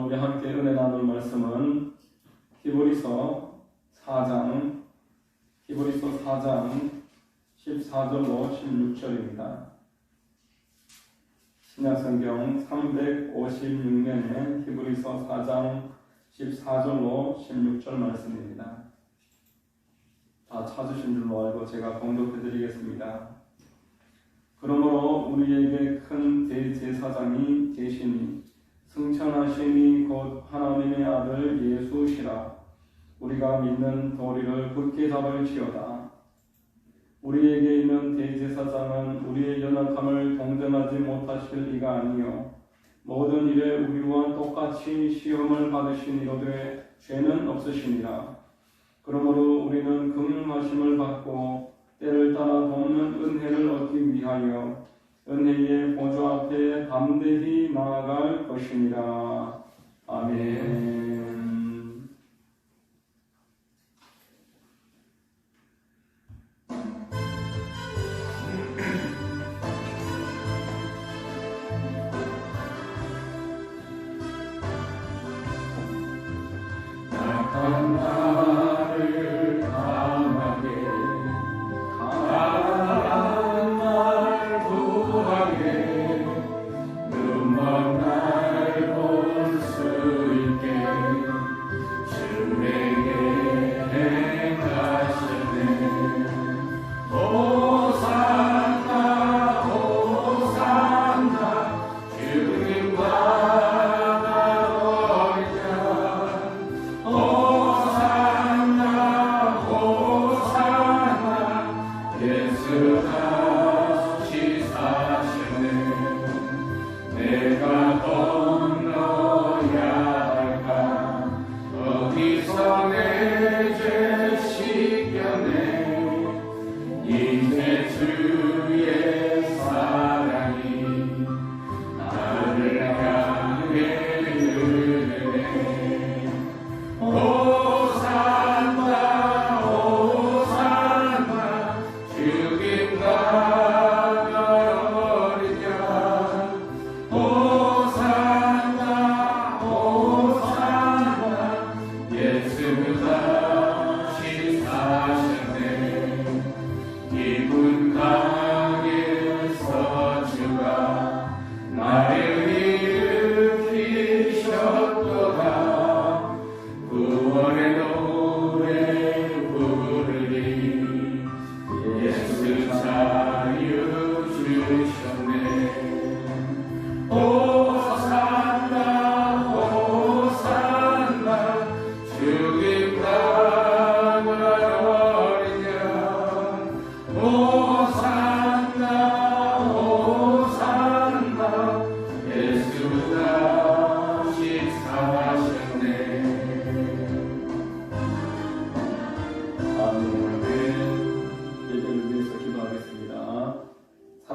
우리 함께 은혜 나눌 말씀은 히브리서 4장 14절로 16절입니다. 신약성경 356면에 히브리서 4장 14절로 16절 말씀입니다. 다 찾으신 줄로 알고 제가 봉독해 드리겠습니다. 그러므로 우리에게 큰 대제사장이 계시니 승천하시니 곧 하나님의 아들 예수시라. 우리가 믿는 도리를 굳게 잡을지어다. 우리에게 있는 대제사장은 우리의 연약함을 동정하지 못하실 이가 아니요 모든 일에 우리와 똑같이 시험을 받으시니로되 죄는 없으시니라. 그러므로 우리는 긍휼하심을 받고 때를 따라 돕는 은혜를 얻기 위하여 은혜의 보좌 앞에 담대히 나아갈 것이니라. 아멘.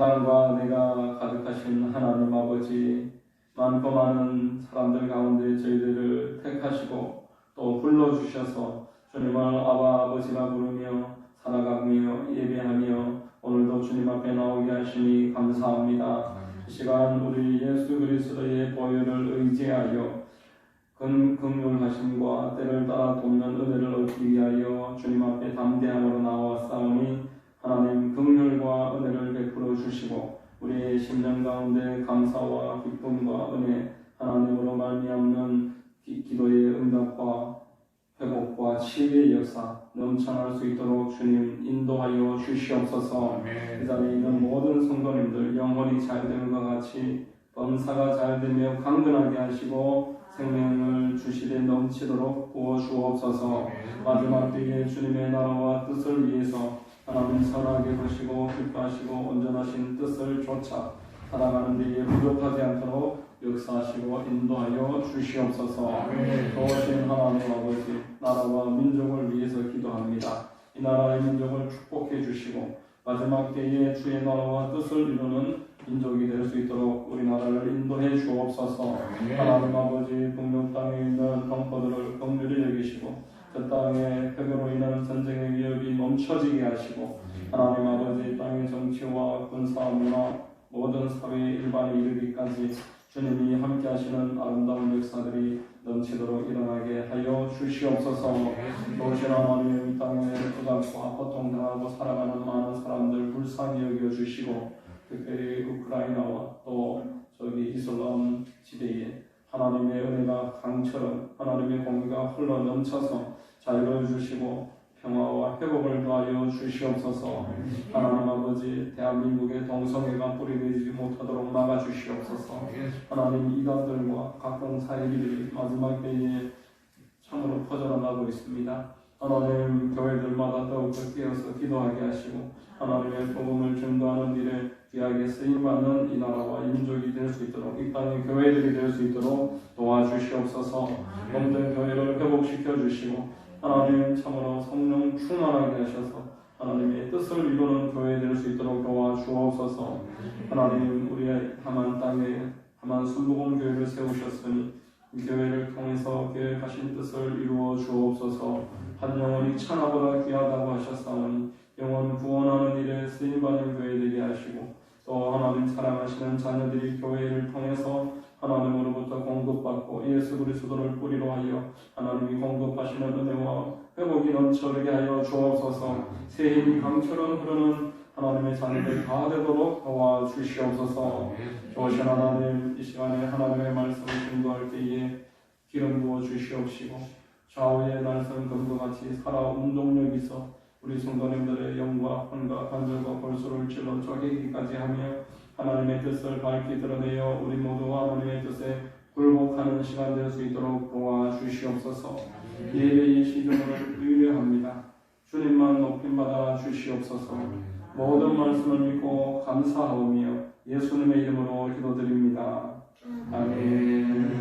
사랑과 은혜가 가득하신 하나님 아버지, 많고 많은 사람들 가운데 저희들을 택하시고 또 불러주셔서 주님을 아바 아버지라 부르며 살아가며 예배하며 오늘도 주님 앞에 나오게 하시니 감사합니다. 이 시간 우리 예수 그리스도의 보혈을 의지하여 긍휼하심과 때를 따라 돕는 은혜를 얻기 위하여 주님 앞에 담대함으로 나왔사오니 하나님 긍휼과 은혜를 베풀어 주시고 우리의 심령 가운데 감사와 기쁨과 은혜 하나님으로 말미암는 기도의 응답과 회복과 치유의 역사 넘쳐날 수 있도록 주님 인도하여 주시옵소서. 이 자리에 있는 모든 성도님들 영혼이 잘되는 것 같이 범사가 잘되며 강건하게 하시고 생명을 주시되 넘치도록 부어주옵소서. 마지막 때에 주님의 나라와 뜻을 위해서 하나님 선하게 보시고 기뻐하시고 온전하신 뜻을 쫓아 살아가는 데에 부족하지 않도록 역사하시고 인도하여 주시옵소서. 도우신 하나님 아버지, 나라와 민족을 위해서 기도합니다. 이 나라의 민족을 축복해 주시고 마지막 때에 주의 나라와 뜻을 이루는 민족이 될 수 있도록 우리나라를 인도해 주옵소서. 하나님 아버지, 북녘 땅에 있는 동포들을 긍휼히 여기시고 그 땅에 벽으로 인한 전쟁의 위협이 멈춰지게 하시고 하나님 아버지, 땅의 정치와 군사 문화 모든 사회의 일반에 이르기까지 주님이 함께 하시는 아름다운 역사들이 주시옵소서. 오신 하나님, 이 땅에 억압과 고통당하고 살아가는 많은 사람들 불쌍히 여겨주시고, 특별히 우크라이나와 또 저기 이슬람 지대에 하나님의 은혜가 강처럼 하나님의 공의가 흘러 넘쳐서 자유를 주시고 평화와 회복을 더하여 주시옵소서. 하나님 아버지, 대한민국의 동성애가 뿌리내리지 못하도록 막아주시옵소서. 하나님, 이단들과 각종 사이비들이 마지막 때에 참으로 퍼져나가고 있습니다. 하나님, 교회들마다 더욱더 깨어서 기도하게 하시고 하나님의 복음을 전도하는 일에 귀하게 쓰임받는 이 나라와 민족이 될 수 있도록, 이 땅의 교회들이 될 수 있도록 도와주시옵소서. 몸된 교회를 회복시켜 주시고 하나님, 참으로 성령 충만하게 하셔서 하나님의 뜻을 이루는 교회 될 수 있도록 도와주옵소서. 하나님, 우리의 하만 땅에 하만 순복음 교회를 세우셨으니 이 교회를 통해서 계획하신 뜻을 이루어 주옵소서. 한 영혼이 천하보다 귀하다고 하셨사오니 영혼 구원하는 일에 쓰임받는 교회 되게 하시고, 또 하나님 사랑하시는 자녀들이 교회를 통해서 하나님으로부터 공급받고 예수 그리스도를 뿌리로 하여 하나님이 공급하시는 은혜와 회복이 넘쳐르게 하여 주옵소서. 새 힘이 강처럼 흐르는 하나님의 자녀들 다 되도록 도와주시옵소서. 좋으신 하나님, 이 시간에 하나님의 말씀을 증거할 때에 기름 부어 주시옵시고 좌우의 날선 금과 같이 살아 운동력 있어 우리 성도님들의 영과 혼과 관절과 골수를 찔러 쪼개기까지 하며 하나님의 뜻을 밝히 드러내어 우리 모두 하나님의 뜻에 굴복하는 시간 될 수 있도록 도와주시옵소서. 예배의 시점을 의뢰합니다. 주님만 높임받아 주시옵소서. 모든 말씀을 믿고 감사하오며 예수님의 이름으로 기도드립니다. 아멘.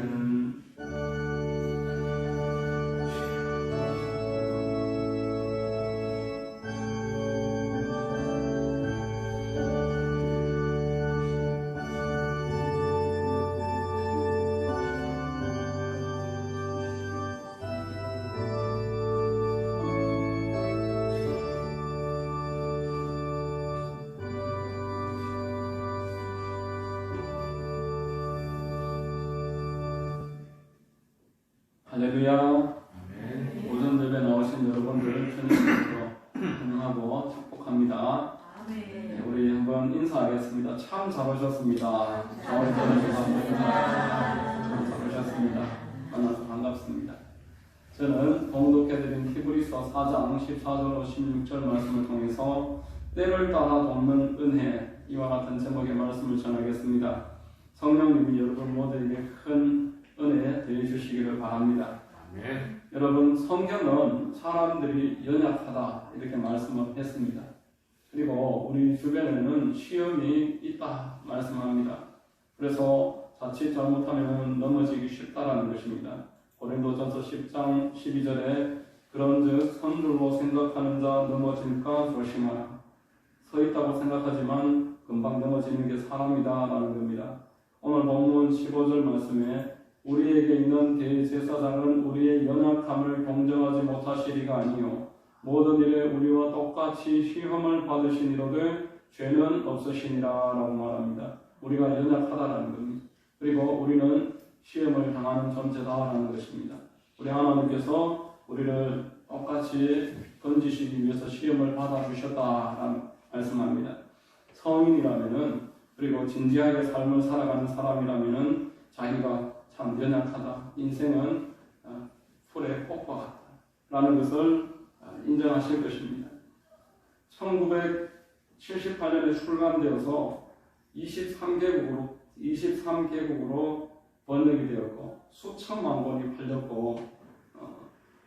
할렐루야. 오전 예배 나오신 여러분들 주님으로 환영하고 축복합니다. 네, 우리 한번 인사하겠습니다. 참 잘 오셨습니다. 잘 오셨습니다. 만나서 반갑습니다. 저는 봉독해드린 히브리서 4장 14절로 16절 말씀을 통해서 때를 따라 돕는 은혜, 이와 같은 제목의 말씀을 전하겠습니다. 성령님이 여러분 모두에게 큰 은혜 되어주시기를 바랍니다. 여러분, 성경은 사람들이 연약하다 이렇게 말씀을 했습니다. 그리고 우리 주변에는 시험이 있다 말씀합니다. 그래서 자칫 잘못하면 넘어지기 쉽다라는 것입니다. 고린도전서 10장 12절에 그런즉 선줄로 생각하는 자 넘어질까 조심하라. 서 있다고 생각하지만 금방 넘어지는 게 사람이다 라는 겁니다. 오늘 본문 15절 말씀에 우리에게 있는 대제사장은 우리의 연약함을 동정하지 못하시리가 아니요 모든 일에 우리와 똑같이 시험을 받으시니로되 죄는 없으시니라 라고 말합니다. 우리가 연약하다라는 겁니다. 그리고 우리는 시험을 당하는 존재다라는 것입니다. 우리 하나님께서 우리를 똑같이 건지시기 위해서 시험을 받아주셨다라는 말씀합니다. 성인이라면은, 그리고 진지하게 삶을 살아가는 사람이라면은 자기가 참 연약하다, 인생은 풀의 꽃과 같다 라는 것을 인정하실 것입니다. 1978년에 출간되어서 23개국으로 번역이 되었고 수천만 권이 팔렸고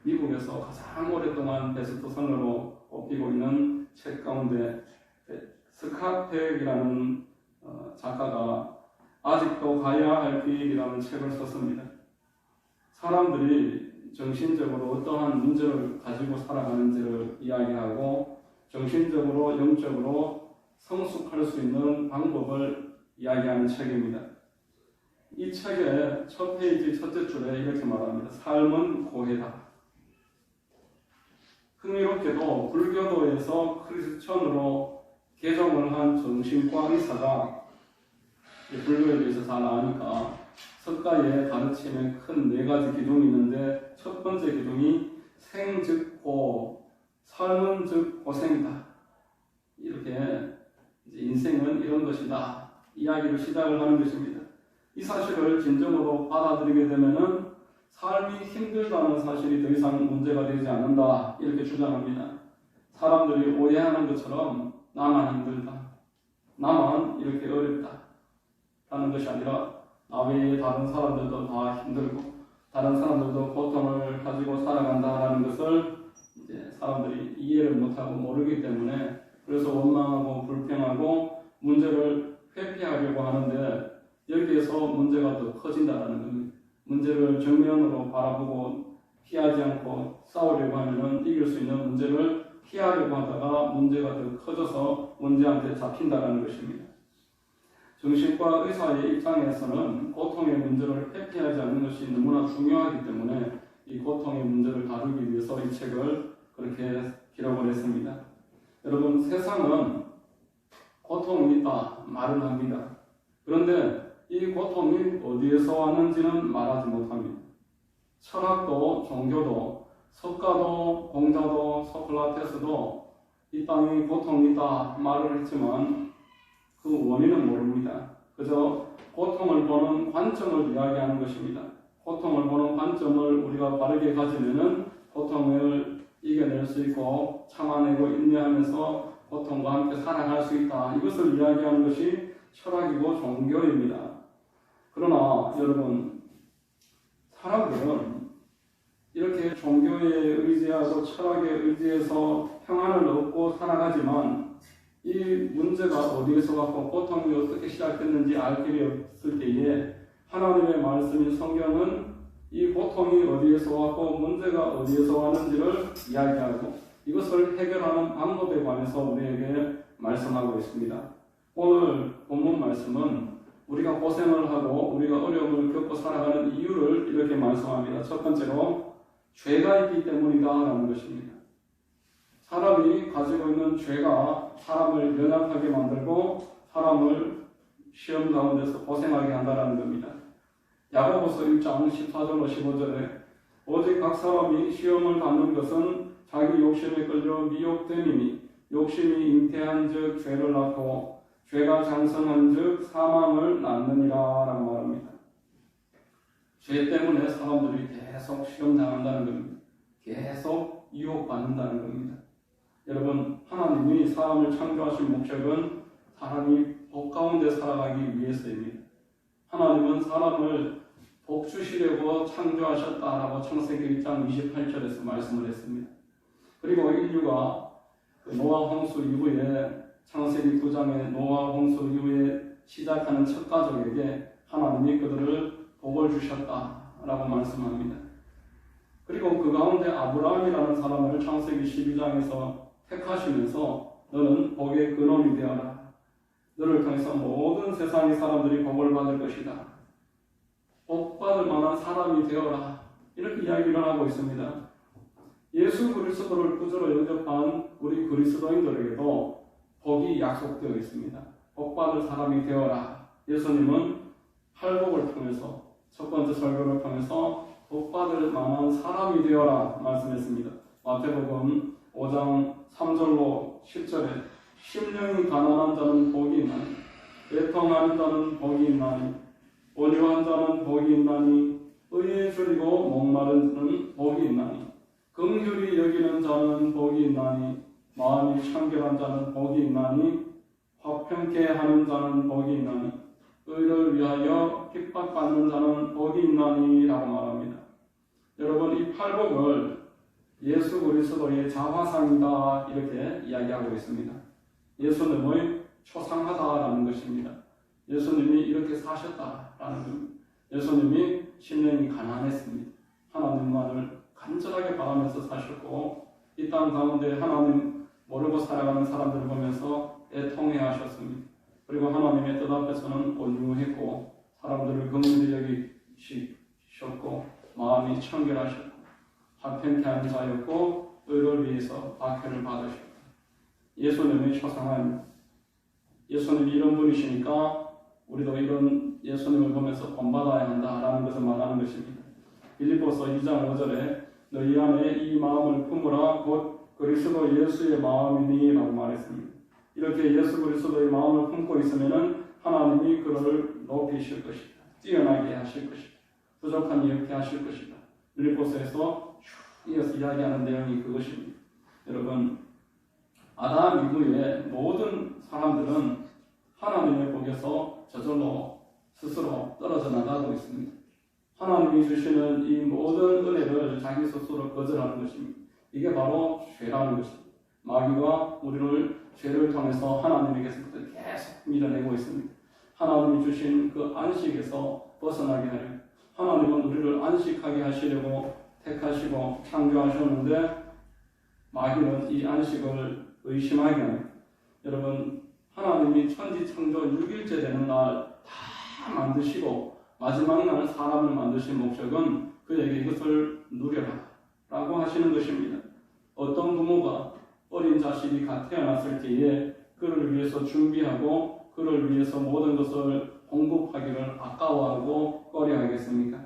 미국에서 가장 오랫동안 베스트셀러로 꼽히고 있는 책 가운데 스캇 팩이라는 작가가 아직도 가야 할 길이라는 책을 썼습니다. 사람들이 정신적으로 어떠한 문제를 가지고 살아가는지를 이야기하고 정신적으로, 영적으로 성숙할 수 있는 방법을 이야기하는 책입니다. 이 책의 첫 페이지 첫째 줄에 이렇게 말합니다. 삶은 고해다. 흥미롭게도 불교도에서 크리스천으로 개종을 한 정신과 의사가 불교에 대해서 잘 아니까 석가의 가르침에 큰 네 가지 기둥이 있는데 첫 번째 기둥이 생 즉 고, 삶은 즉 고생이다. 이렇게 인생은 이런 것이다. 이야기를 시작을 하는 것입니다. 이 사실을 진정으로 받아들이게 되면은 삶이 힘들다는 사실이 더 이상 문제가 되지 않는다. 이렇게 주장합니다. 사람들이 오해하는 것처럼 나만 힘들다. 나만 이렇게 어렵다. 라는 것이 아니라 나 외에 다른 사람들도 다 힘들고 다른 사람들도 고통을 가지고 살아간다라는 것을 이제 사람들이 이해를 못하고 모르기 때문에 그래서 원망하고 불평하고 문제를 회피하려고 하는데 여기에서 문제가 더 커진다는 겁니다. 문제를 정면으로 바라보고 피하지 않고 싸우려고 하면 이길 수 있는 문제를 피하려고 하다가 문제가 더 커져서 문제한테 잡힌다는 것입니다. 정신과 의사의 입장에서는 고통의 문제를 회피하지 않는 것이 너무나 중요하기 때문에 이 고통의 문제를 다루기 위해서 이 책을 그렇게 기록을 했습니다. 여러분, 세상은 고통이 있다 말을 합니다. 그런데 이 고통이 어디에서 왔는지는 말하지 못합니다. 철학도 종교도 석가도 공자도 소크라테스도 이 땅에 고통이 있다 말을 했지만 그 원인은 모릅니다. 그저 고통을 보는 관점을 이야기하는 것입니다. 고통을 보는 관점을 우리가 바르게 가지면은 고통을 이겨낼 수 있고 참아내고 인내하면서 고통과 함께 살아갈 수 있다. 이것을 이야기하는 것이 철학이고 종교입니다. 그러나 여러분, 사람들은 이렇게 종교에 의지하고 철학에 의지해서 평안을 얻고 살아가지만 이 문제가 어디에서 왔고 고통이 어떻게 시작됐는지 알 길이 없을 때에 하나님의 말씀인 성경은 이 고통이 어디에서 왔고 문제가 어디에서 왔는지를 이야기하고 이것을 해결하는 방법에 관해서 우리에게 말씀하고 있습니다. 오늘 본문 말씀은 우리가 고생을 하고 우리가 어려움을 겪고 살아가는 이유를 이렇게 말씀합니다. 첫 번째로 죄가 있기 때문이다 라는 것입니다. 사람이 가지고 있는 죄가 사람을 연약하게 만들고 사람을 시험 가운데서 고생하게 한다는 겁니다. 야고보서 1장 14절로 15절에 오직 각 사람이 시험을 받는 것은 자기 욕심에 끌려 미혹됨이니 욕심이 잉태한 즉 죄를 낳고 죄가 장성한 즉 사망을 낳느니라 라고 말합니다. 죄 때문에 사람들이 계속 시험당한다는 겁니다. 계속 유혹받는다는 겁니다. 여러분, 하나님이 사람을 창조하신 목적은 사람이 복 가운데 살아가기 위해서입니다. 하나님은 사람을 복 주시려고 창조하셨다라고 창세기 1장 28절에서 말씀을 했습니다. 그리고 인류가 노아 홍수 이후에 창세기 9장의 노아 홍수 이후에 시작하는 첫 가족에게 하나님이 그들을 복을 주셨다라고 말씀합니다. 그리고 그 가운데 아브라함이라는 사람을 창세기 12장에서 택하시면서 너는 복의 근원이 되어라. 너를 통해서 모든 세상의 사람들이 복을 받을 것이다. 복 받을 만한 사람이 되어라. 이렇게 이야기를 하고 있습니다. 예수 그리스도를 구주로 영접한 우리 그리스도인들에게도 복이 약속되어 있습니다. 복 받을 사람이 되어라. 예수님은 팔복을 통해서 첫 번째 설교를 통해서 복 받을 만한 사람이 되어라 말씀했습니다. 마태복음 5장 3절로 10절에 심령이 가난한 자는 복이 있나니 애통하는 자는 복이 있나니 온유한 자는 복이 있나니 의에 줄이고 목마른 자는 복이 있나니 긍휼히 여기는 자는 복이 있나니 마음이 청결한 자는 복이 있나니 화평케 하는 자는 복이 있나니 의를 위하여 핍박받는 자는 복이 있나니 라고 말합니다. 여러분, 이 팔복을 예수 그리스도의 자화상이다 이렇게 이야기하고 있습니다. 예수님의 초상하다라는 것입니다. 예수님이 이렇게 사셨다라는 겁니다. 예수님이 심령이 가난했습니다. 하나님만을 간절하게 바라면서 사셨고 이 땅 가운데 하나님 모르고 살아가는 사람들을 보면서 애통해 하셨습니다. 그리고 하나님의 뜻 앞에서는 온유했고 사람들을 긍휼히 여기셨고 마음이 청결하셨고 화평케 하는 자였고 의를 위해서 박해를 받으셨고 예수님의 초상한 예수님이 이런 분이시니까 우리도 이런 예수님을 보면서 본받아야 한다라는 것을 말하는 것입니다. 빌립보서 2장 5절에 너희 안에 이 마음을 품으라 곧 그리스도 예수의 마음이니 라고 말했습니다. 이렇게 예수 그리스도의 마음을 품고 있으면 하나님이 그를 높이실 것이다. 뛰어나게 하실 것이다. 부족한 일 없게 하실 것이다. 빌립보서에서 이어서 이야기하는 내용이 그것입니다. 여러분, 아담 이후에 모든 사람들은 하나님의 복에서 저절로 스스로 떨어져 나가고 있습니다. 하나님이 주시는 이 모든 은혜를 자기 스스로 거절하는 것입니다. 이게 바로 죄라는 것입니다. 마귀가 우리를 죄를 통해서 하나님에게서부터 계속 밀어내고 있습니다. 하나님이 주신 그 안식에서 벗어나게 하려 하나님은 우리를 안식하게 하시려고 택하시고 창조하셨는데 마귀는 이 안식을 의심하게 합니다. 여러분, 하나님이 천지 창조 6일째 되는 날 다 만드시고 마지막 날 사람을 만드신 목적은 그에게 이것을 누려라 라고 하시는 것입니다. 어떤 부모가 어린 자식이 갓 태어났을 때에 그를 위해서 준비하고 그를 위해서 모든 것을 공급하기를 아까워하고 꺼려하겠습니까?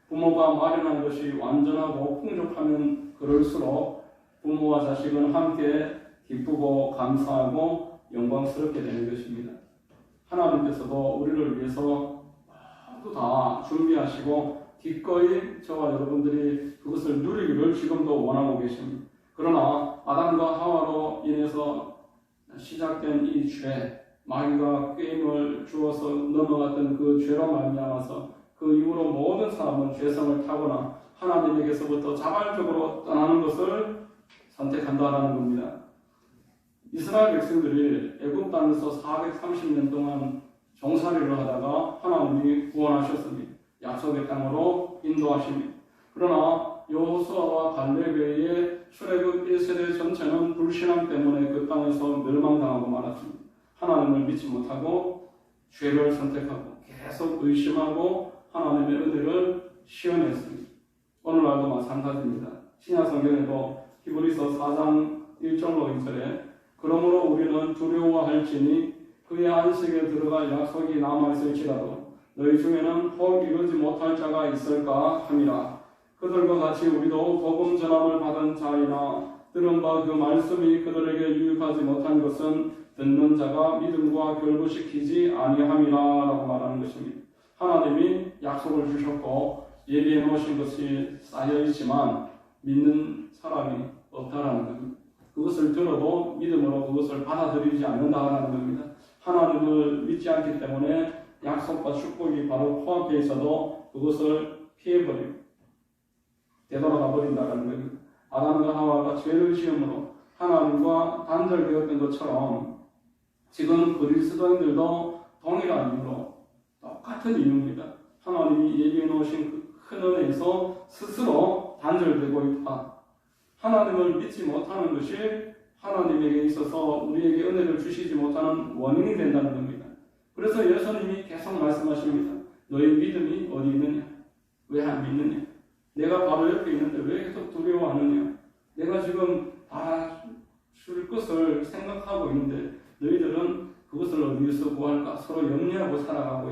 부모가 마련한 것이 완전하고 풍족하면 그럴수록 부모와 자식은 함께 기쁘고 감사하고 영광스럽게 되는 것입니다. 하나님께서도 우리를 위해서 모두 다 준비하시고 기꺼이 저와 여러분들이 그것을 누리기를 지금도 원하고 계십니다. 그러나 아담과 하와로 인해서 시작된 이 죄, 마귀가 꾀임을 주어서 넘어갔던 그 죄로 말미암아서 그 이후로 모든 사람은 죄성을 타거나 하나님에게서부터 자발적으로 떠나는 것을 선택한다라는 겁니다. 이스라엘 백성들이 애굽 땅에서 430년 동안 종살이를 하다가 하나님이 구원하셨습니다. 약속의 땅으로 인도하십니다. 그러나 여호수아와 갈렙의 출애굽 1세대 전체는 불신앙 때문에 그 땅에서 멸망당하고 말았습니다. 하나님을 믿지 못하고 죄를 선택하고 계속 의심하고 하나님의 은혜를 시험했습니다. 오늘날도 마찬가지입니다. 신약성경에도 히브리서 4장 1절로 2절에 그러므로 우리는 두려워할지니 그의 안식에 들어갈 약속이 남아있을지라도 너희 중에는 혹 이루지 못할 자가 있을까 함이라. 그들과 같이 우리도 복음 전함을 받은 자이나 들은 바 그 말씀이 그들에게 유익하지 못한 것은 듣는 자가 믿음과 결부시키지 아니함이라 라고 말하는 것입니다. 하나님이 약속을 주셨고 예비해 놓으신 것이 쌓여있지만 믿는 사람이 없다라는 겁니다. 그것을 들어도 믿음으로 그것을 받아들이지 않는다라는 겁니다. 하나님을 믿지 않기 때문에 약속과 축복이 바로 코앞에 있어도 그것을 피해버리고 되돌아가 버린다는 겁니다. 아담과 하와가 죄를 지음으로 하나님과 단절되었던 것처럼 지금 그리스도인들도 동일한 이유로 똑같은 이유입니다. 하나님이 예비해 놓으신 그 큰 은혜에서 스스로 단절되고 있다. 하나님을 믿지 못하는 것이 하나님에게 있어서 우리에게 은혜를 주시지 못하는 원인이 된다는 겁니다. 그래서 예수님이 계속 말씀하십니다. 너희 믿음이 어디 있느냐? 왜 안 믿느냐? 내가 바로 옆에 있는데 왜 계속 두려워하느냐? 내가 지금 다 줄 것을 생각하고 있는데 너희들은 그것을 어디에서 구할까? 서로 염려하고 살아가고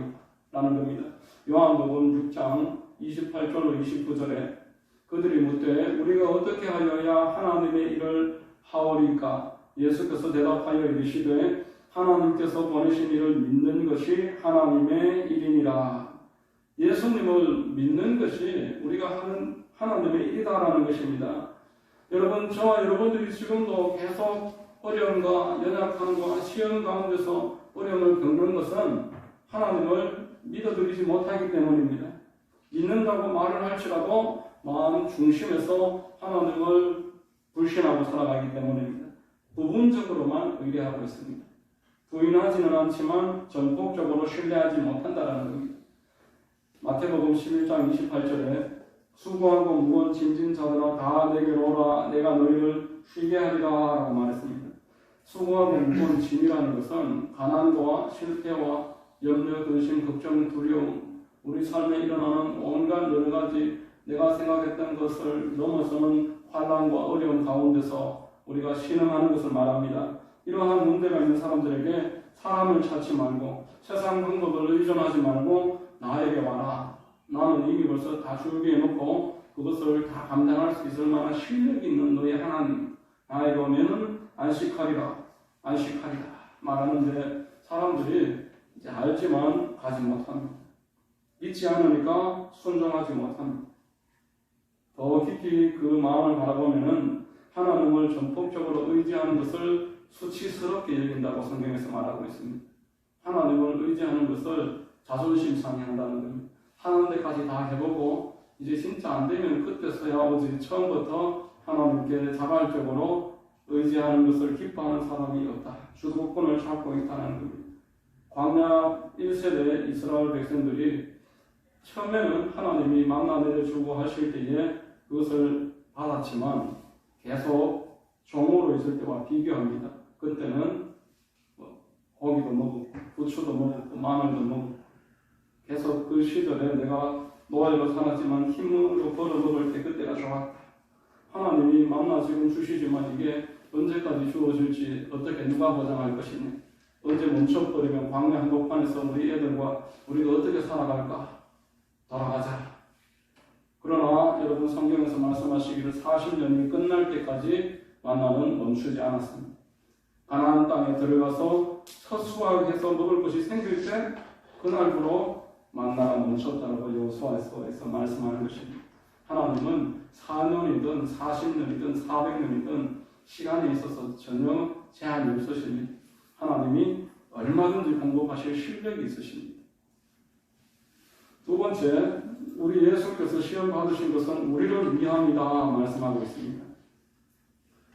있다는 겁니다. 요한복음 6장 28절로 29절에 그들이 묻되 우리가 어떻게 하여야 하나님의 일을 하오리까? 예수께서 대답하여 이르시되 하나님께서 보내신 이를 믿는 것이 하나님의 일이니라. 예수님을 믿는 것이 우리가 하는 하나님의 일이다라는 것입니다. 여러분, 저와 여러분들이 지금도 계속 어려움과 연약함과 시험 가운데서 어려움을 겪는 것은 하나님을 믿어드리지 못하기 때문입니다. 믿는다고 말을 할지라도 마음 중심에서 하나님을 불신하고 살아가기 때문입니다. 부분적으로만 의뢰하고 있습니다. 부인하지는 않지만 전폭적으로 신뢰하지 못한다는 겁니다. 마태복음 11장 28절에 수고하고 무거운 짐진 자들아 다 내게로 오라 내가 너희를 쉬게 하리라 라고 말했습니다. 수고하고 무거운 짐이라는 것은 가난과 실패와 염려, 근심, 걱정, 두려움, 우리 삶에 일어나는 온갖 여러 가지 내가 생각했던 것을 넘어서는 환난과 어려움 가운데서 우리가 신음하는 것을 말합니다. 이러한 문제가 있는 사람들에게 사람을 찾지 말고 세상 방법을 의존하지 말고 나에게 와라. 나는 이미 벌써 다 준비해놓고 그것을 다 감당할 수 있을 만한 실력이 있는 너의 하나님. 나에게 오면은 안식하리라. 안식하리라. 말하는데 사람들이 이제 알지만 가지 못합니다. 믿지 않으니까 순종하지 못합니다. 더 깊이 그 마음을 바라보면은 하나님을 전폭적으로 의지하는 것을 수치스럽게 여긴다고 성경에서 말하고 있습니다. 하나님을 의지하는 것을 자존심 상해한다는 겁니다. 하는 데까지 다 해보고 이제 진짜 안 되면 그때서야 오지 처음부터 하나님께 자발적으로 의지하는 것을 기뻐하는 사람이 없다. 주도권을 잡고 있다는 겁니다. 광야 1세대 이스라엘 백성들이 처음에는 하나님이 만나 내려주고 하실 때에 그것을 받았지만 계속 종으로 있을 때와 비교합니다. 그때는 고기도 먹었고 부추도 먹었고 마늘도 먹었고 계속 그 시절에 내가 노예로 살았지만 힘으로 벌어먹을 때 그때가 좋았다. 하나님이 만나 지금 주시지만 이게 언제까지 주어질지 어떻게 누가 보장할 것이냐. 언제 멈춰버리면 광야 한복판에서 우리 애들과 우리가 어떻게 살아갈까. 돌아가자. 그러나 여러분 성경에서 말씀하시기를 40년이 끝날 때까지 만나는 멈추지 않았습니다. 가나안 땅에 들어가서 서수확해서 먹을 것이 생길 때 그날부로 만나가 멈췄다고 여호수아서에서 말씀하는 것입니다. 하나님은 4년이든 40년이든 400년이든 시간에 있어서 전혀 제한이 없으십니다. 하나님이 얼마든지 공급하실 실력이 있으십니다. 두 번째, 우리 예수께서 시험 받으신 것은 우리를 위함이다 말씀하고 있습니다.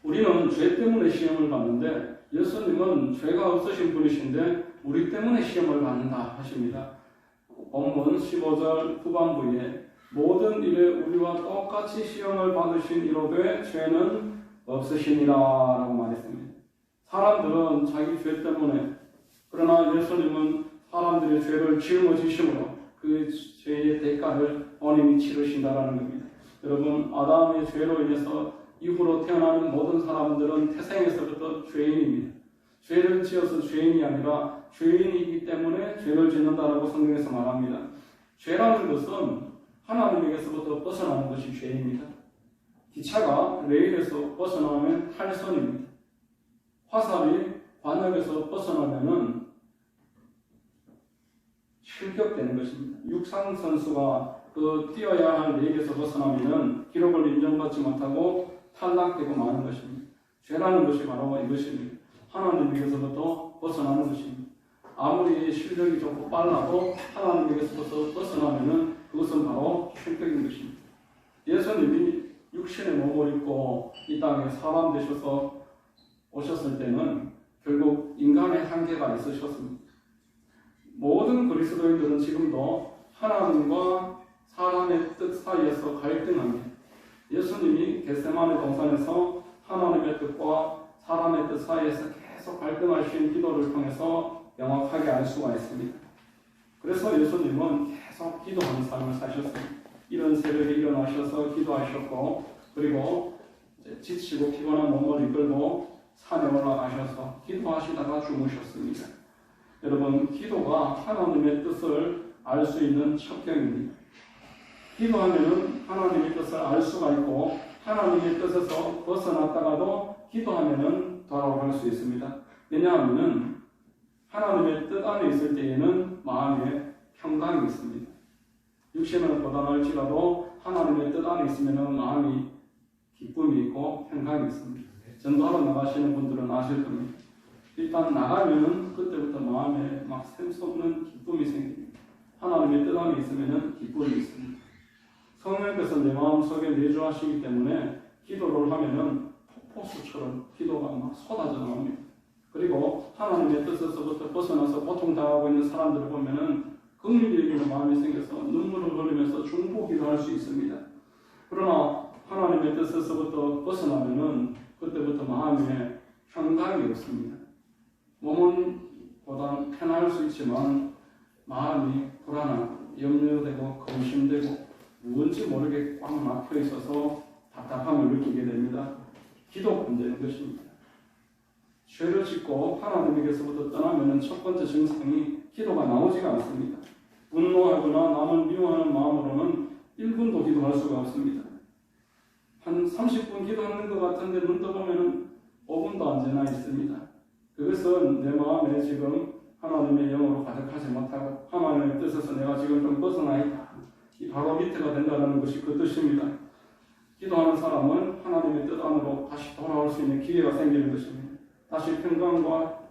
우리는 죄 때문에 시험을 받는데 예수님은 죄가 없으신 분이신데 우리 때문에 시험을 받는다 하십니다. 본문 15절 후반부에 모든 일에 우리와 똑같이 시험을 받으신 이로되 죄는 없으시니라 라고 말했습니다. 사람들은 자기 죄 때문에 그러나 예수님은 사람들의 죄를 짊어지심으로 그 죄의 대가를 원인이 치르신다라는 겁니다. 여러분 아담의 죄로 인해서 이후로 태어나는 모든 사람들은 태생에서부터 죄인입니다. 죄를 지어서 죄인이 아니라 죄인이기 때문에 죄를 짓는다라고 성경에서 말합니다. 죄라는 것은 하나님에게서부터 벗어나는 것이 죄입니다. 기차가 레일에서 벗어나면 탈선입니다. 화살이 관역에서 벗어나면은 실격되는 것입니다. 육상 선수가 그 뛰어야 할 레일에서 벗어나면은 기록을 인정받지 못하고 탈락되고 마는 것입니다. 죄라는 것이 바로 이것입니다. 하나님에게서부터 벗어나는 것입니다. 아무리 실력이 좋고 빨라도 하나님에게서부터 벗어나면은 그것은 바로 실격인 것입니다. 예수님이 육신의 몸을 입고 이 땅에 사람 되셔서 오셨을 때는 결국 인간의 한계가 있으셨습니다. 모든 그리스도인들은 지금도 하나님과 사람의 뜻 사이에서 갈등합니다. 예수님이 겟세마네 동산에서 하나님의 뜻과 사람의 뜻 사이에서 계속 갈등하신 기도를 통해서 명확하게 알 수가 있습니다. 그래서 예수님은 계속 기도하는 삶을 사셨습니다. 이런 새벽에 일어나셔서 기도하셨고 그리고 지치고 피곤한 몸을 이끌고 산에 올라가셔서 기도하시다가 주무셨습니다. 여러분 기도가 하나님의 뜻을 알 수 있는 첩경입니다. 기도하면은 하나님의 뜻을 알 수가 있고 하나님의 뜻에서 벗어났다가도 기도하면은 돌아올 수 있습니다. 왜냐하면은 하나님의 뜻 안에 있을 때에는 마음에 평강이 있습니다. 육신은 고단할지라도 하나님의 뜻 안에 있으면은 마음이 기쁨이 있고 평강이 있습니다. 전도하러 나가시는 분들은 아실 겁니다. 일단 나가면은 그때부터 마음에 막 샘솟는 기쁨이 생깁니다. 하나님의 뜻 안에 있으면은 기쁨이 있습니다. 성령께서 내 마음속에 내주하시기 때문에 기도를 하면은 폭포수처럼 기도가 막 쏟아져 나옵니다. 그리고 하나님의 뜻에서부터 벗어나서 고통당하고 있는 사람들을 보면은 긍휼히 여기는 마음이 생겨서 눈물을 흘리면서 중보기도 할 수 있습니다. 그러나 하나님의 뜻에서부터 벗어나면은 그때부터 마음에 평강이 없습니다. 몸은 보다 편할 수 있지만 마음이 불안하고 염려되고 근심되고 뭔지 모르게 꽉 막혀 있어서 답답함을 느끼게 됩니다. 기도가 안 되는 것입니다. 죄를 짓고 하나님에게서부터 떠나면 첫 번째 증상이 기도가 나오지가 않습니다. 분노하거나 남을 미워하는 마음으로는 1분도 기도할 수가 없습니다. 한 30분 기도하는 것 같은데 눈 떠보면 5분도 안 지나 있습니다. 그것은 내 마음에 지금 하나님의 영으로 가득하지 못하고 하나님의 뜻에서 내가 지금 좀 벗어나 있다. 이 바로 밑에가 된다는 것이 그 뜻입니다. 기도하는 사람은 하나님의 뜻 안으로 다시 돌아올 수 있는 기회가 생기는 것입니다. 다시 평강과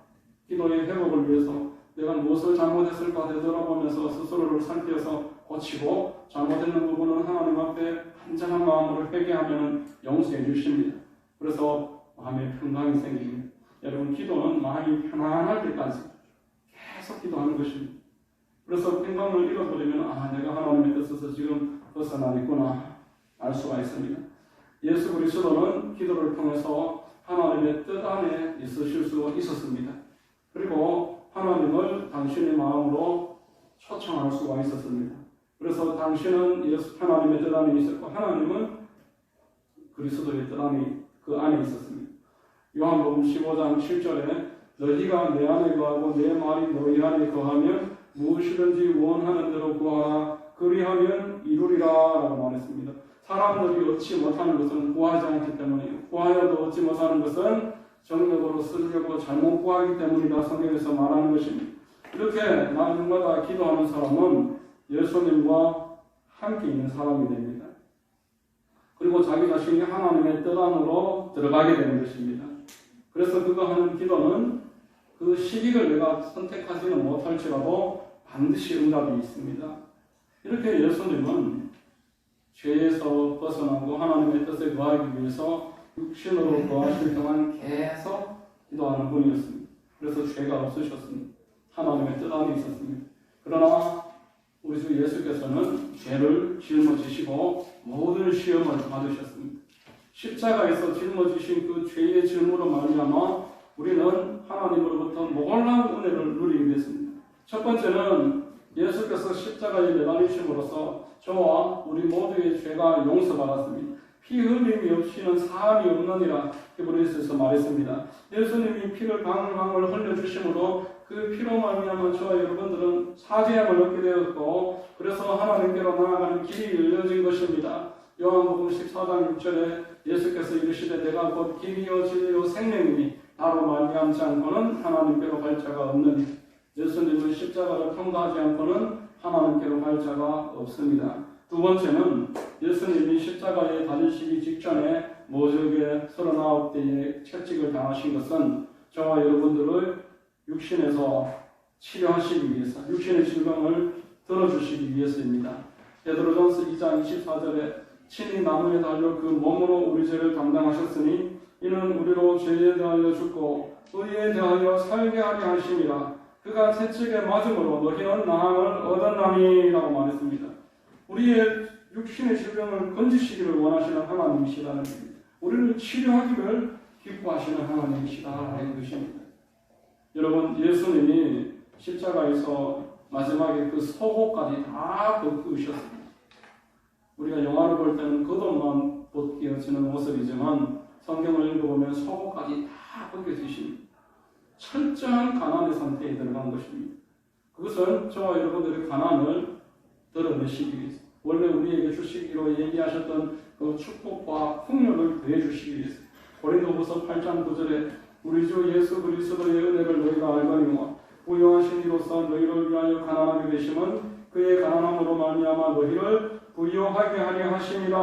기도의 회복을 위해서 내가 무엇을 잘못했을까 되돌아보면서 스스로를 살펴서 고치고 잘못했는 부분은 하나님 앞에 한전한 마음으로 회개하면 용서해 주십니다. 그래서 마음에 평강이 생깁니다. 여러분, 기도는 마음이 편안할 때까지 계속 기도하는 것입니다. 그래서 평강을 잃어버리면 내가 하나님의 뜻에서 지금 벗어나 있구나 알 수가 있습니다. 예수 그리스도는 기도를 통해서 하나님의 뜻 안에 있으실 수 있었습니다. 그리고 하나님을 당신의 마음으로 초청할 수가 있었습니다. 그래서 당신은 하나님의 뜻 안에 있었고 하나님은 그리스도의 뜻 안에 그 안에 있었습니다. 요한복음 15장 7절에 너희가 내 안에 거하고 내 말이 너희 안에 거하면 무엇이든지 원하는 대로 구하라 그리하면 이루리라 라고 말했습니다. 사람들이 얻지 못하는 것은 구하지 않기 때문이에요. 구하여도 얻지 못하는 것은 정력으로 쓰려고 잘못 구하기 때문이다 성경에서 말하는 것입니다. 이렇게 날마다 기도하는 사람은 예수님과 함께 있는 사람이 됩니다. 그리고 자기 자신이 하나님의 뜻 안으로 들어가게 되는 것입니다. 그래서 그가 하는 기도는 그 시기를 내가 선택하지는 못할지라도 반드시 응답이 있습니다. 이렇게 예수님은 죄에서 벗어나고 하나님의 뜻에 거하기 위해서 육신으로 거하실 동안 계속 기도하는 분이었습니다. 그래서 죄가 없으셨습니다. 하나님의 뜻 안에 있었습니다. 그러나 우리 주 예수께서는 죄를 짊어지시고 모든 시험을 받으셨습니다. 십자가에서 짊어지신 그 죄의 짐으로 말미암아 우리는 하나님으로부터 놀라운 은혜를 누리게 됐습니다. 첫 번째는 예수께서 십자가에 매달리심으로써 저와 우리 모두의 죄가 용서받았습니다. 피 흘림이 없이는 사함이 없느니라 히브리서에서 말했습니다. 예수님이 피를 방울방울 흘려주심으로 그 피로 말미암아 저와 여러분들은 사죄함을 얻게 되었고 그래서 하나님께로 나아가는 길이 열려진 것입니다. 요한복음 14장 6절에 예수께서 이르시되 내가 곧 길이요 진리요 생명이니 나로 말미암지 않고는 하나님께로 갈 자가 없느니 예수님은 십자가를 통과하지 않고는 하나님께로 갈 자가 없습니다. 두 번째는 예수님이 십자가에 달리시기 직전에 모적에 39대의 채찍을 당하신 것은 저와 여러분들을 육신에서 치료하시기 위해서 육신의 질병을 들어주시기 위해서입니다. 베드로전서 2장 24절에 친히 나무에 달려 그 몸으로 우리 죄를 담당하셨으니 이는 우리로 죄에 대하여 죽고 의에 대하여 살게 하려 하심이라. 그가 채찍에 맞음으로 너희는 나음을 얻었나니라고 말했습니다. 우리의 육신의 질병을 건지시기를 원하시는 하나님이시라는 것입니다. 우리를 치료하기를 기뻐하시는 하나님이시라는 것입니다. 여러분, 예수님이 십자가에서 마지막에 그 속옷까지 다 벗으셨습니다. 우리가 영화를 볼 때는 겉옷만 벗겨지는 모습이지만 성경을 읽어보면 속옷까지 다 벗겨지십니다. 철저한 가난의 상태에 들어간 것입니다. 그것은 저와 여러분들의 가난을 드러내시기 위해서 원래 우리에게 주시기로 얘기하셨던 그 축복과 풍요를 더해주시기 위해서 고린도후서 8장 9절에 우리 주 예수 그리스도의 은혜를 너희가 알거니와 부요하신 이로써 너희를 위하여 가난하게 되심은 그의 가난함으로 말미암아 너희를 부요하게 하려 하심이라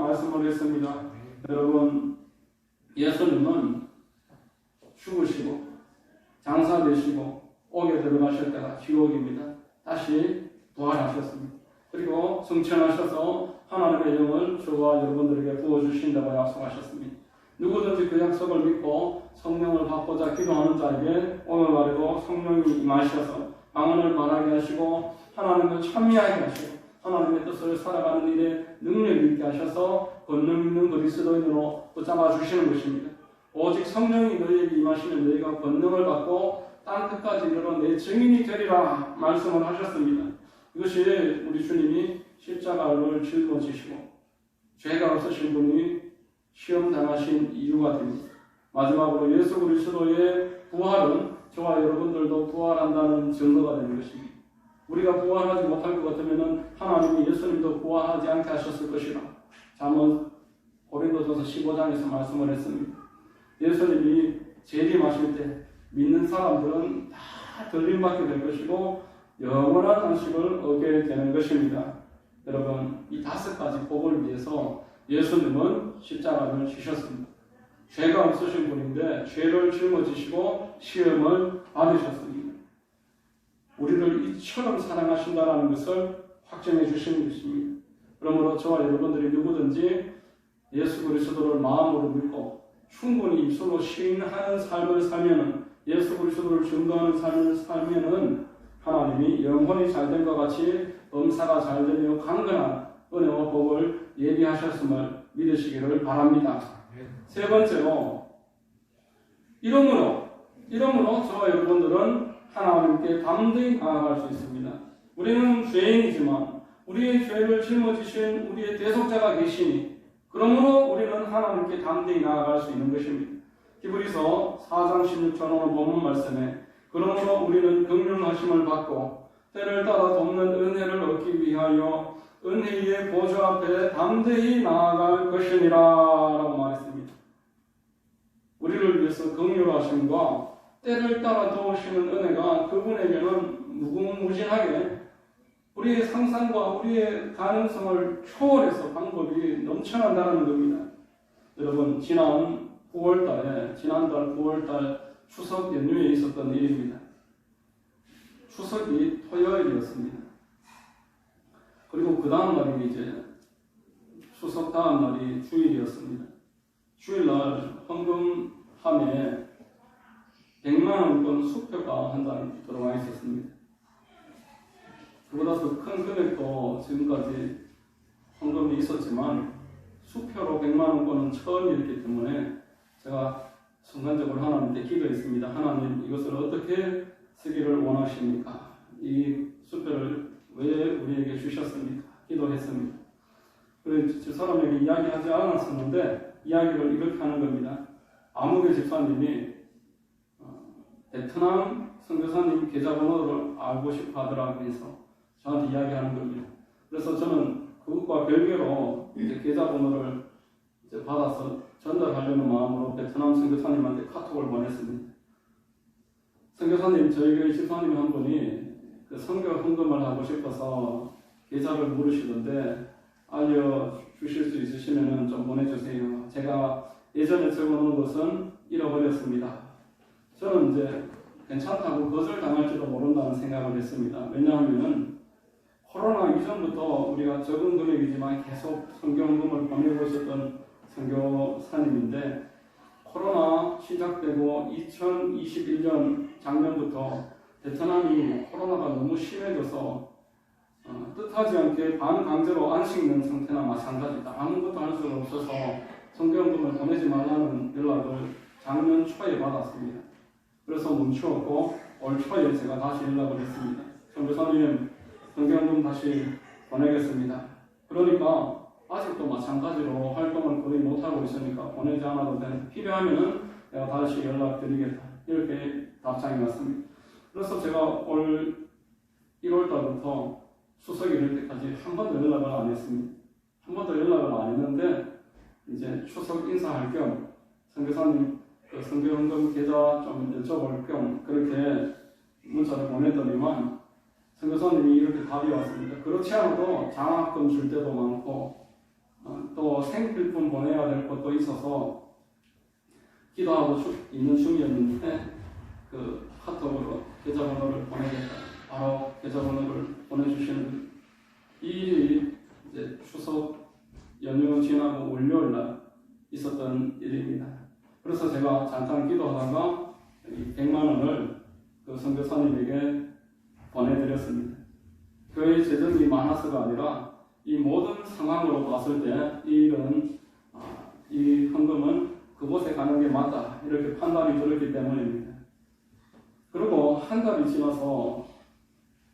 말씀을 했습니다. 여러분, 예수님은 죽으시고 장사되시고 옥에 들어가실 때가 지옥입니다. 다시 부활하셨습니다. 그리고 승천하셔서 하나님의 영을 저와 여러분들에게 부어주신다고 약속하셨습니다. 누구든지 그 약속을 믿고 성령을 받고자 기도하는 자에게 오늘날에도 성령이 임하셔서 방언을 말하게 하시고 하나님을 찬미하게 하시고 하나님의 뜻을 살아가는 일에 능력이 있게 하셔서 권능 있는 그리스도인으로 붙잡아 주시는 것입니다. 오직 성령이 너희에게 임하시면 너희가 권능을 받고 땅 끝까지 이르러 내 증인이 되리라 말씀을 하셨습니다. 이것이 우리 주님이 십자가를 짊어지시고 죄가 없으신 분이 시험 당하신 이유가 됩니다. 마지막으로 예수 그리스도의 부활은 저와 여러분들도 부활한다는 증거가 되는 것입니다. 우리가 부활하지 못할 것 같으면 하나님이 예수님도 부활하지 않게 하셨을 것이라 잠언 고린도전서 15장에서 말씀을 했습니다. 예수님이 재림하실 때 믿는 사람들은 다 들림받게 될 것이고 영원한 안식을 얻게 되는 것입니다. 여러분, 이 5가지 복을 위해서 예수님은 십자가를 지셨습니다. 죄가 없으신 분인데 죄를 짊어지시고 시험을 받으셨습니다. 우리를 이처럼 사랑하신다는 것을 확증해 주시는 것입니다. 그러므로 저와 여러분들이 누구든지 예수 그리스도를 마음으로 믿고 충분히 입술로 시인하는 삶을 살면은, 예수 그리스도를 증거하는 삶을 살면은 하나님이 영혼이 잘된 것 같이 범사가 잘되며 강건한 은혜와 복을 예비하셨음을 믿으시기를 바랍니다. 세 번째로, 이러므로 저와 여러분들은 하나님께 담대히 나아갈 수 있습니다. 우리는 죄인이지만 우리의 죄를 짊어지신 우리의 대속자가 계시니, 그러므로 우리는 하나님께 담대히 나아갈 수 있는 것입니다. 히브리서 4장 16절 오늘 본문 말씀에 그러므로 우리는 긍휼하심을 받고 때를 따라 돕는 은혜를 얻기 위하여 은혜의 보좌 앞에 담대히 나아갈 것이니라 라고 말했습니다. 우리를 위해서 긍휼하심과 때를 따라 도우시는 은혜가 그분에게는 무궁무진하게 우리의 상상과 우리의 가능성을 초월해서 방법이 넘쳐난다는 겁니다. 여러분, 지난달 9월달 추석 연휴에 있었던 일입니다. 추석이 토요일이었습니다. 그리고 그 다음 날이 이제 추석 다음 날이 주일이었습니다. 주일날 헌금함에 100만원권 수표가 한 장 들어와 있었습니다. 그보다 더 큰 금액도 지금까지 헌금이 있었지만 수표로 100만원권은 처음이었기 때문에 제가 순간적으로 하나님께 기도했습니다. 하나님, 이것을 어떻게 쓰기를 원하십니까? 이 수표를 왜 우리에게 주셨습니까? 기도했습니다. 그 사람에게 이야기하지 않았었는데 이야기를 이렇게 하는 겁니다. 아무개 집사님이 베트남 선교사님 계좌번호를 알고 싶어 하더라고 해서 저한테 이야기하는 겁니다. 그래서 저는 그것과 별개로 이제 계좌번호를 이제 받아서 전달하려는 마음으로 베트남 선교사님한테 카톡을 보냈습니다. 선교사님, 저희 교회 집사님 한 분이 그 선교 헌금을 하고 싶어서 계좌를 물으시던데 알려주실 수 있으시면 좀 보내주세요. 제가 예전에 적어놓은 것은 잃어버렸습니다. 저는 이제 괜찮다고 거절당할지도 모른다는 생각을 했습니다. 왜냐하면 코로나 이전부터 우리가 적은 금액이지만 계속 선교헌금을 보내고 있었던 선교사님인데, 코로나 시작되고 2021년 작년부터 베트남이 코로나가 너무 심해져서 뜻하지 않게 반강제로 안식 있는 상태나 마찬가지다. 아무것도 할 수가 없어서 선교헌금을 보내지 말라는 연락을 작년 초에 받았습니다. 그래서 멈추었고 올 초에 제가 다시 연락을 했습니다. 선교사님, 선교헌금 다시 보내겠습니다. 그러니까 아직도 마찬가지로 활동을 거의 못하고 있으니까 보내지 않아도 되는데 필요하면은 내가 다시 연락드리겠다. 이렇게 답장이 왔습니다. 그래서 제가 올 1월달부터 수석이 될 때까지 한 번도 연락을 안 했습니다. 한 번도 연락을 안 했는데 이제 추석 인사할 겸 선교사님 그 선교헌금 계좌 좀 여쭤볼 겸 그렇게 문자를 보냈더니만 선교사님이 이렇게 답이 왔습니다. 그렇지 않아도 장학금 줄 때도 많고 또 생필품 보내야 될 것도 있어서 기도하고 있는 중이었는데 그 카톡으로 계좌번호를 보내겠다. 바로 계좌번호를 보내주시는 이 일이 이제 추석 연휴 지나고 월요일날 있었던 일입니다. 그래서 제가 잠깐 기도하다가 100만 원을 그 선교사님에게 보내드렸습니다. 교회 재정이 많아서가 아니라 이 모든 상황으로 봤을 때 이 일은 이 헌금은 그곳에 가는 게 맞다 이렇게 판단이 들었기 때문입니다. 그리고 한 달이 지나서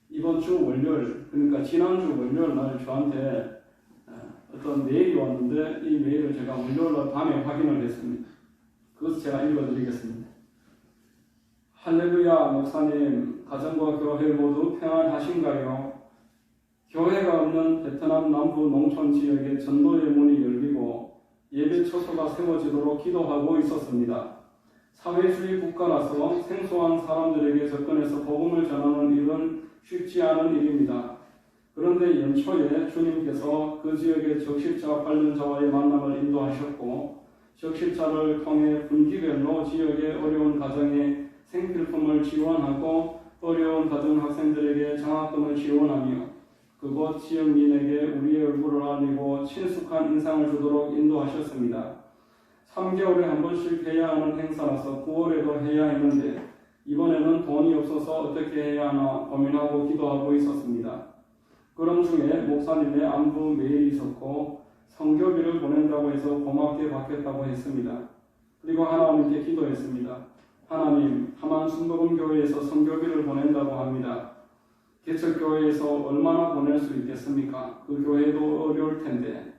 이번 주 월요일, 그러니까 지난주 월요일 날 저한테 어떤 메일이 왔는데 이 메일을 제가 월요일 날 밤에 확인을 했습니다. 그 그것을 제가 읽어드리겠습니다. 할렐루야. 목사님, 가정과 교회 모두 평안하신가요? 교회가 없는 베트남 남부 농촌 지역에 전도의 문이 열리고 예배 처소가 세워지도록 기도하고 있었습니다. 사회주의 국가라서 생소한 사람들에게 접근해서 복음을 전하는 일은 쉽지 않은 일입니다. 그런데 연초에 주님께서 그 지역의 적십자 관련자와의 만남을 인도하셨고 적십자를 통해 분기별로 지역의 어려운 가정에 생필품을 지원하고 어려운 가정 학생들에게 장학금을 지원하며 그곳 지역민에게 우리의 얼굴을 알리고 친숙한 인상을 주도록 인도하셨습니다. 3개월에 한 번씩 해야 하는 행사라서 9월에도 해야 했는데 이번에는 돈이 없어서 어떻게 해야 하나 고민하고 기도하고 있었습니다. 그런 중에 목사님의 안부 메일이 있었고 선교비를 보낸다고 해서 고맙게 받겠다고 했습니다. 그리고 하나님께 기도했습니다. 하나님, 하만 순복음교회에서 선교비를 보낸다고 합니다. 개척교회에서 얼마나 보낼 수 있겠습니까? 그 교회도 어려울 텐데.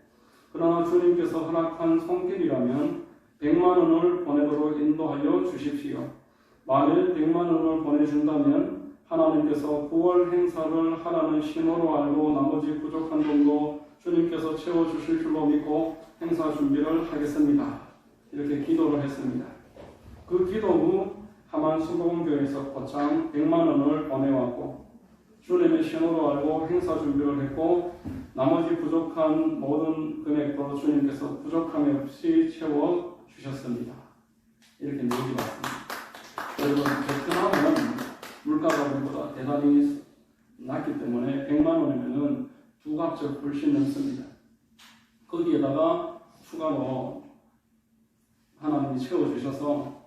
그러나 주님께서 허락한 손길이라면 100만 원을 보내도록 인도하여 주십시오. 만일 100만 원을 보내준다면 하나님께서 9월 행사를 하라는 신호로 알고 나머지 부족한 돈도 주님께서 채워주실 줄로 믿고 행사 준비를 하겠습니다. 이렇게 기도를 했습니다. 그 기도 후 하만 순복음교회에서 곧장 100만 원을 보내왔고 주님의 신호로 알고 행사 준비를 했고 나머지 부족한 모든 금액도 주님께서 부족함이 없이 채워주셨습니다. 이렇게 내용이 왔습니다. 여러분, 베트남은 물가가 우리보다 대단히 낮기 때문에 100만 원이면 두 갑절 훨씬 넘습니다. 거기에다가 추가로 하나님이 채워주셔서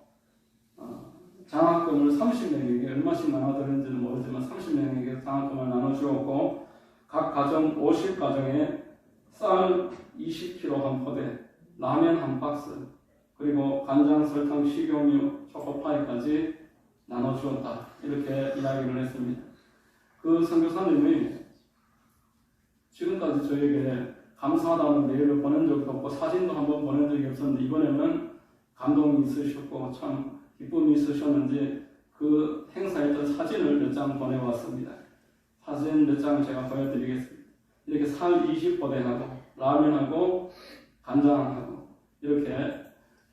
장학금을 30명에게 얼마씩 나눠드렸는지는 모르지만 30명에게 장학금을 나눠주었고 각 가정 50가정에 쌀 20kg 한 포대, 라면 한 박스, 그리고 간장, 설탕, 식용유, 초코파이까지 나눠주었다. 이렇게 이야기를 했습니다. 그 선교사님이 지금까지 저에게 감사하다는 메일을 보낸 적도 없고 사진도 한번 보낸 적이 없었는데 이번에는 감동이 있으셨고 참 기쁨이 있으셨는지 그 행사했던 사진을 몇 장 보내왔습니다. 사진 몇 장을 제가 보여드리겠습니다. 이렇게 쌀 20포대하고 라면하고 간장하고 이렇게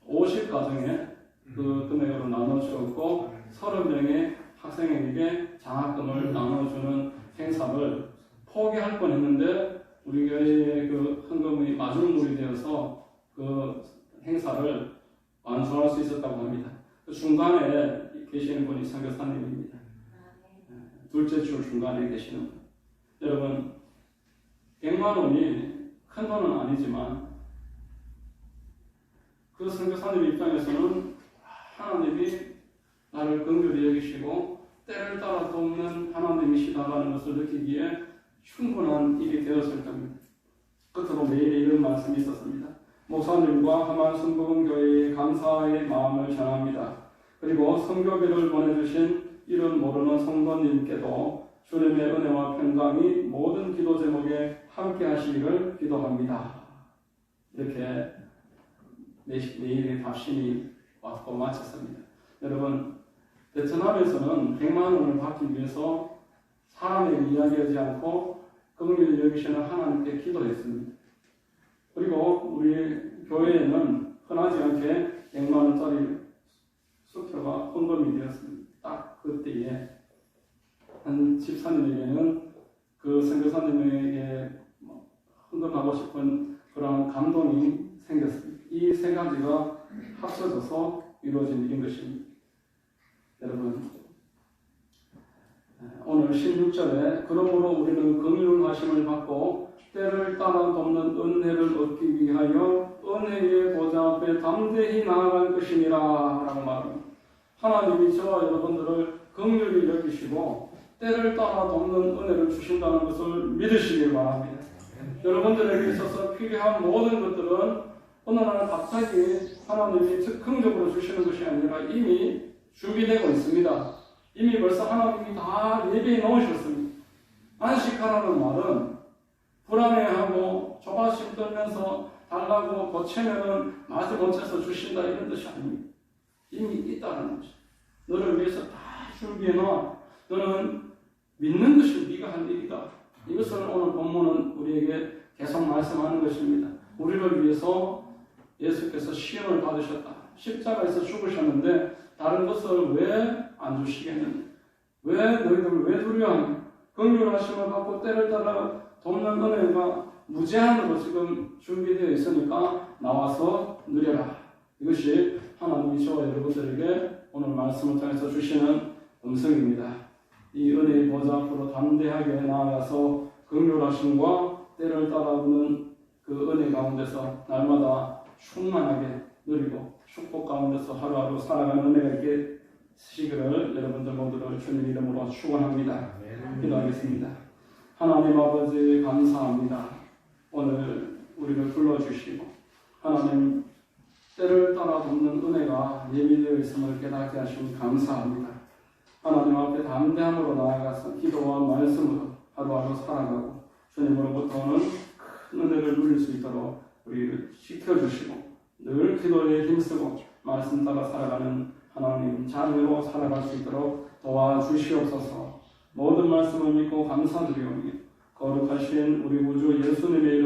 50가정에 그 금액으로 나눠주었고 30명의 학생에게 장학금을 나눠주는 행사를 포기할 뻔했는데 우리 교회의 그 헌금이 마중물이 되어서 그 행사를 완수할 수 있었다고 합니다. 그 중간에 계시는 분이 선교사님입니다. 둘째 줄 중간에 계시는 분. 여러분, 100만 원이 큰 돈은 아니지만 그 선교사님 입장에서는 하나님이 나를 긍휼히 여기시고 때를 따라 돕는 하나님이시다라는 것을 느끼기에 충분한 일이 되었을 겁니다. 끝으로 매일 이런 말씀이 있었습니다. 목사님과 하만 순복음교회의 감사의 마음을 전합니다. 그리고 선교비를 보내주신 이름 모르는 성도님께도 주님의 은혜와 평강이 모든 기도 제목에 함께 하시기를 기도합니다. 이렇게 내일의 답신이 왔고 마쳤습니다. 여러분, 베트남에서는 100만 원을 받기 위해서 사람에게 이야기하지 않고 긍휼히 여기시는 하나님께 기도했습니다. 그리고 우리 교회에는 흔하지 않게 100만 원짜리 수표가 헌금이 되었습니다. 딱 그때에 한 집사님에게는 그 선교사님에게 헌금하고 싶은 그런 감동이 생겼습니다. 이 세 가지가 합쳐져서 이루어진 일인 것입니다. 여러분, 오늘 16절에 그러므로 우리는 긍휼하심을 받고 때를 따라 돕는 은혜를 얻기 위하여 은혜의 보좌 앞에 담대히 나아갈 것이니라 라고 말합니다. 하나님이 저와 여러분들을 긍휼히 여기시고 때를 따라 돕는 은혜를 주신다는 것을 믿으시길 바랍니다. 여러분들에게 있어서 필요한 모든 것들은 어느 날 갑자기 하나님이 즉흥적으로 주시는 것이 아니라 이미 준비되고 있습니다. 이미 벌써 하나님이 다 예비해 놓으셨습니다. 안식하라는 말은 불안해하고 조바심 떨면서 달라고 고치면은 마지 못해서 주신다 이런 뜻이 아닙니다. 이미 있다는 것이. 너를 위해서 다 준비해놔. 너는 믿는 것이 네가 할 일이다. 이것을 오늘 본문은 우리에게 계속 말씀하는 것입니다. 우리를 위해서 예수께서 시험을 받으셨다. 십자가에서 죽으셨는데 다른 것을 왜 안 주시겠느냐? 왜 너희들 왜 두려워하냐? 긍휼하심을 받고 때를 따라 돕는 은혜가 무제한으로 지금 준비되어 있으니까 나와서 누려라. 이것이 하나님이 저와 여러분들에게 오늘 말씀을 통해서 주시는 음성입니다. 이 은혜의 보좌 앞으로 담대하게 나아가서 긍휼하심과 때를 따라오는 그 은혜 가운데서 날마다 충만하게 누리고 축복 가운데서 하루하루 살아가는 은혜가 있게 시기를 여러분들 모두를 주님 이름으로 축원합니다. 기도하겠습니다. 하나님 아버지 감사합니다. 오늘 우리를 불러주시고 하나님 때를 따라 돕는 은혜가 예비되어 있음을 깨닫게 하시니 감사합니다. 하나님 앞에 담대함으로 나아가서 기도와 말씀으로 하루하루 살아가고 주님으로부터는 큰 은혜를 누릴 수 있도록 우리를 지켜주시고 늘 기도에 힘쓰고 말씀 따라 살아가는 하나님 자녀로 살아갈 수 있도록 도와주시옵소서. 모든 말씀을 믿고 감사드리오니 거룩하신 우리 구주 예수님의